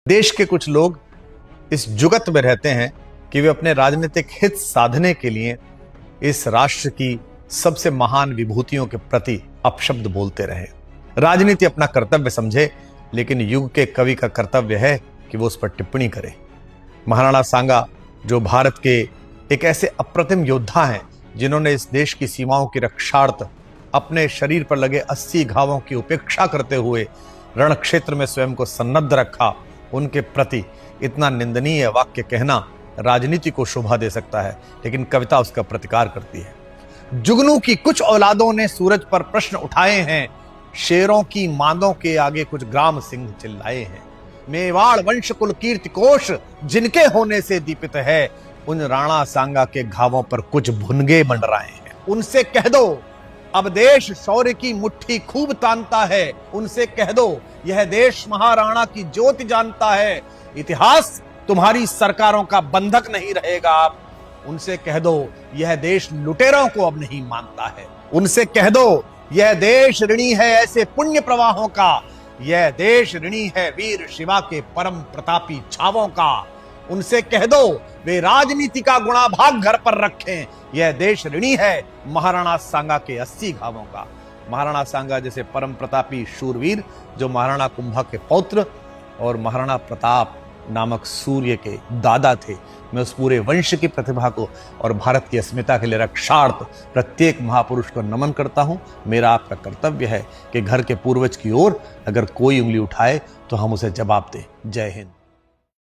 देश के कुछ लोग इस जुगत में रहते हैं कि वे अपने राजनीतिक हित साधने के लिए इस राष्ट्र की सबसे महान विभूतियों के प्रति अपशब्द बोलते रहे। राजनीति अपना कर्तव्य समझे, लेकिन युग के कवि का कर्तव्य है कि वो उस पर टिप्पणी करे। महाराणा सांगा, जो भारत के एक ऐसे अप्रतिम योद्धा हैं जिन्होंने इस देश की सीमाओं की रक्षार्थ अपने शरीर पर लगे 80 घावों की उपेक्षा करते हुए रण क्षेत्र में स्वयं को सन्नद्ध रखा, उनके प्रति इतना निंदनीय वाक्य कहना राजनीति को शोभा दे सकता है, लेकिन कविता उसका प्रतिकार करती है। जुगनू की कुछ औलादों ने सूरज पर प्रश्न उठाए हैं, शेरों की मांदों के आगे कुछ ग्राम सिंह चिल्लाए हैं। मेवाड़ वंश कुल कीर्ति कोश जिनके होने से दीपित है, उन राणा सांगा के घावों पर कुछ भुनगे मंडराए हैं। उनसे कह दो अब देश शौर्य की मुट्ठी खूब तानता है, उनसे कह दो यह देश महाराणा की ज्योति जानता है, इतिहास तुम्हारी सरकारों का बंधक नहीं रहेगा। आप उनसे कह दो यह देश लुटेरों को अब नहीं मानता है, उनसे कह दो यह देश ऋणी है ऐसे पुण्य प्रवाहों का, यह देश ऋणी है वीर शिवा के परम प्रतापी छावों का। उनसे कह दो वे राजनीति का गुणाभाग घर पर रखें, यह देश ऋणी है महाराणा सांगा के 80 घावों का। महाराणा सांगा जैसे परम प्रतापी शूरवीर, जो महाराणा कुंभा के पौत्र और महाराणा प्रताप नामक सूर्य के दादा थे, मैं उस पूरे वंश की प्रतिभा को और भारत की अस्मिता के लिए रक्षार्थ प्रत्येक महापुरुष को नमन करता हूं। मेरा आपका कर्तव्य है कि घर के पूर्वज की ओर अगर कोई उंगली उठाए तो हम उसे जवाब दें। जय हिंद।